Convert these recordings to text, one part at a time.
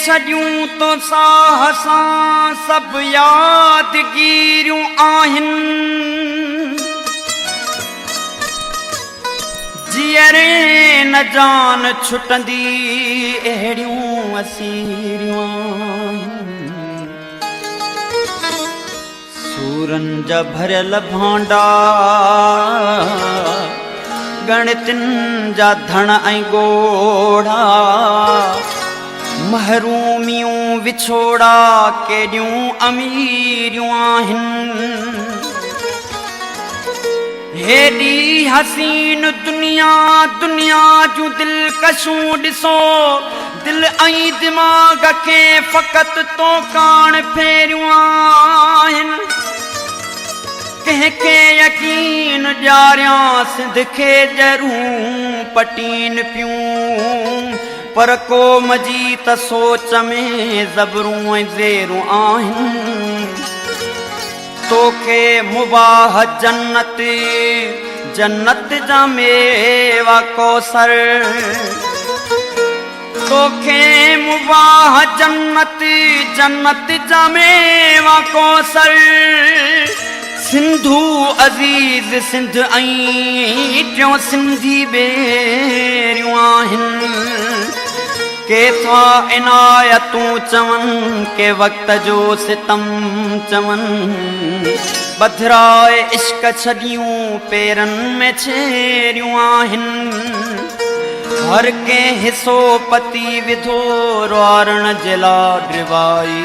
छॾियूं तो साह सां सभु यादगिरियूं आहिनि जीअरे न जान छुटंदी अहिड़ियूं असीरियूं आहिनि सूरनि जा भरियल भांडा गणतिन जा धण ऐं ॻोढ़ा महरूमियूं विछोड़ा केॾियूं अमीरियूं आहिनि हेॾी हसीन दुनिया दुनिया जूं दिलकशूं ॾिसो दिल ऐं दिमाग़ खे फ़क़ति तो काण फेरियूं आहिनि कंहिंखे यकीन ॾियारियां सिंध खे ज़रूं पटीन पियूं पर क़ौम जी त सोच में ज़बरूं ऐं ज़ेरूं आहिनि तोखे मुबाह जन्नत जन्नत जा मेवा कौसर तोखे मुबाह जन्नत जन्नत जा मेवा कौसर सिंधू अज़ीज़ सिंध ऐं टियों सिंधी बेरियूं आहिनि केथा इनायतूं चवनि के वक़्त जो सितम चवनि बधिराए इश्क छॾियूं पेरनि में छेरियूं आहिनि हर कंहिं हिसो पती विधो रुआरण जे लाइ ड्रिवाई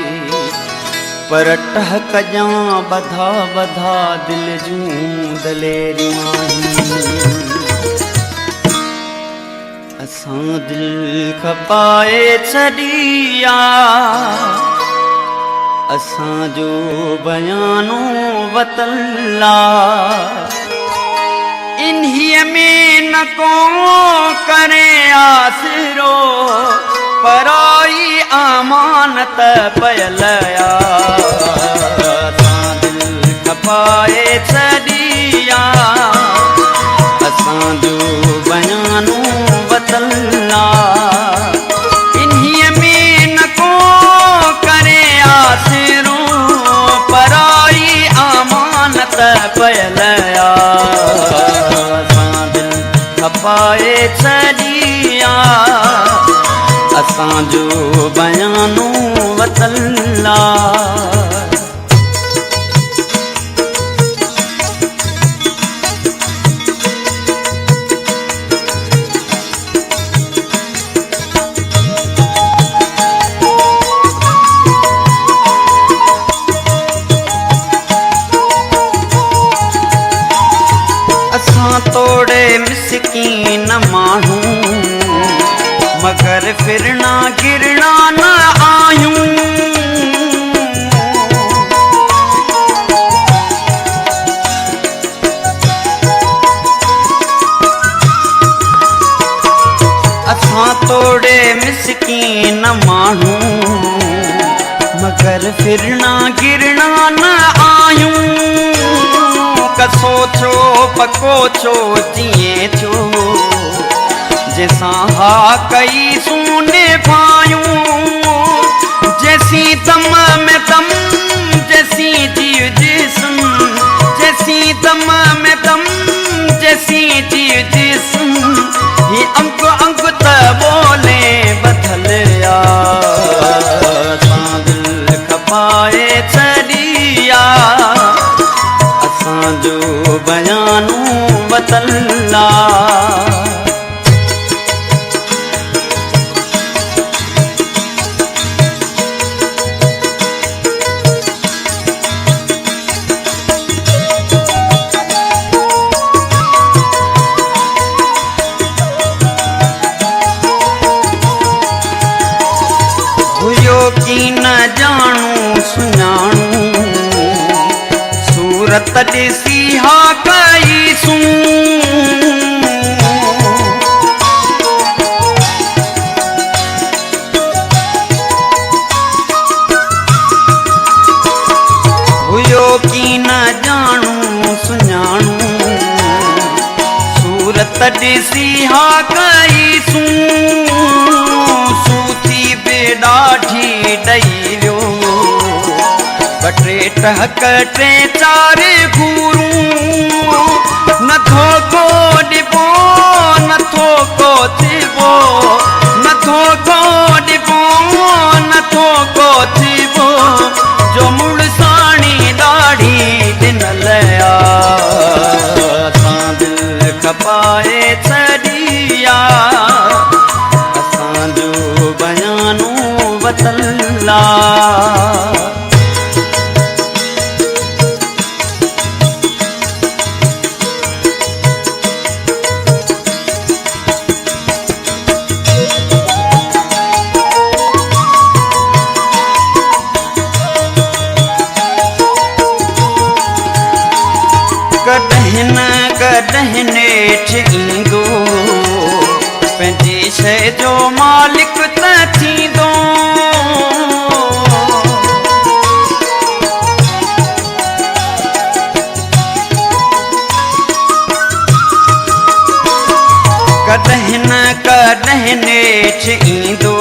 पर टहक जा बधा बधा दिल जूं दलेरियूं आहिनि असां दिल खपाए छॾी असांजो बयानो वतल्ला इन्हीअ में न को करे आसिरो पराई अमानत पयल असां दिल खपाए छॾी असांजो बयानो वतल्ला इन्हीअ में न को करे आसिरो पराई अमानत पयल असां दिल खपाए छॾी असांजो बयानो वतल्ला असां तोड़े मिसकीन माण्हू मगर फिरना गिरना न आयूं असां तोड़े मिसकीन माण्हू मगर फिरना गिरना न आयूं कसो छो पको छो जीअं थियो जैसां हा कई सूने पायूं जैसी दम में दम जैसी जीव जिस्म जैसी दम में दम जैसी जीव जिस्म ये अंग अंग त बोले बदल असां दिल खपाए छॾी असांजो बयानो वतल्ला की न जाणू सुञाणू सूरत ॾिसी हा कई सूं हुयो की न जाणू सुञाणू सूरत ॾिसी हा कई सूं सूथी बे ॾाढी ॾई वियो ॿ टे टहक टे चारि घूरूं नथो को ॾिबो नथो को थिबो नथो को ॾिबो नथो को थिबो जो मुड़साणी ॾाढी ॾिनल आ असां दिलि खपाए छॾी आ असांजो बयानो वतला कॾहिं न कॾहिं नेठि ईंदो पंहिंजी शइ जो मालिक त थींदो कॾहिं न कॾहिं नेठि ईंदो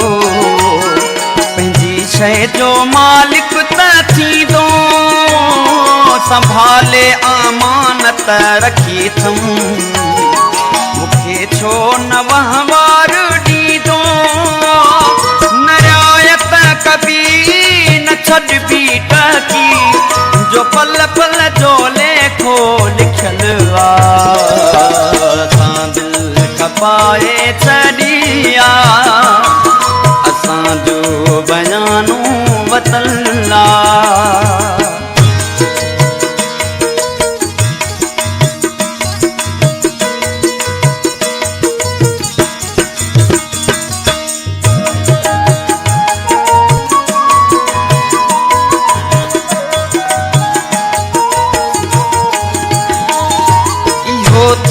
पंहिंजी शइ जो मालिक त थींदो संभाले अमानत रखी अथम मूंखे छो न वहिंवार ॾींदो न रियायत कबी न छॾबी टकी जो पल पल जो लेखो लिखियल असां दिलि खपाए छॾी आ असांजो बयानो वतला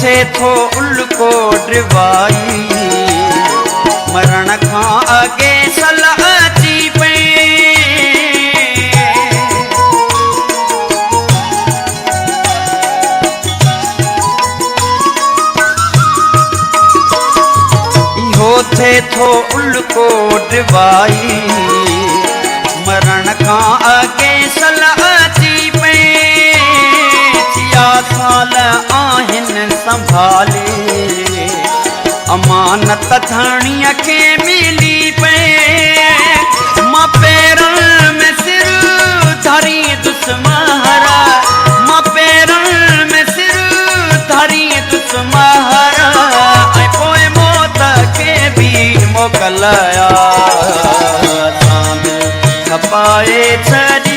थे थो उल्को ड्रिवाई मरण खां अॻे सलाह अची पई इहो थे थो उल्को ड्रिवाई मरण खां अॻे सलाह अची पई साल आहिनि संभाले अमानत धणीअ खे मिली पए मां पेरनि में सिर धरी दुश्महरा मां पेरनि में सिर धरी दुश्महरा ऐं पोइ मौत खे बि मोकलिया खपाए छॾी